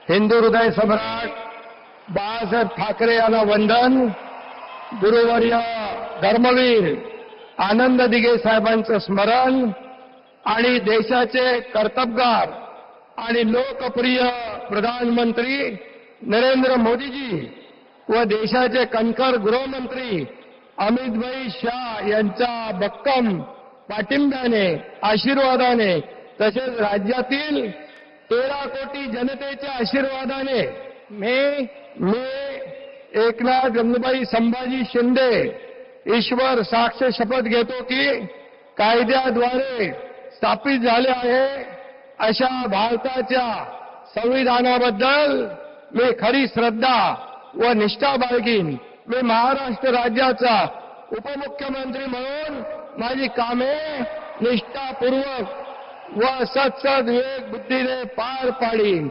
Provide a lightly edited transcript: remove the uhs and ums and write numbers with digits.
हिंदू हृदय सम्राट बाळासाहेब ठाकरे यांना वंदन. गुरुवर्य धर्मवीर आनंद दिघे साहेबांचं स्मरण आणि देशाचे कर्तबगार आणि लोकप्रिय प्रधानमंत्री नरेंद्र मोदीजी व देशाचे कणखर गृहमंत्री अमितभाई शाह यांच्या भक्कम पाठिंब्याने, आशीर्वादाने तसेच राज्यातील 13 कोटी जनतेच्या आशीर्वादाने मी एकनाथ गंगूबाई संभाजी शिंदे ईश्वर साक्ष शपथ घेतो की कायद्याद्वारे स्थापित झाले आहे अशा भारताच्या संविधानाबद्दल मी खरी श्रद्धा व निष्ठा बाळगीन. मी महाराष्ट्र राज्याचा उपमुख्यमंत्री म्हणून माझी कामे निष्ठापूर्वक व सत्सद विवेक बुद्धीने पार पाडीन.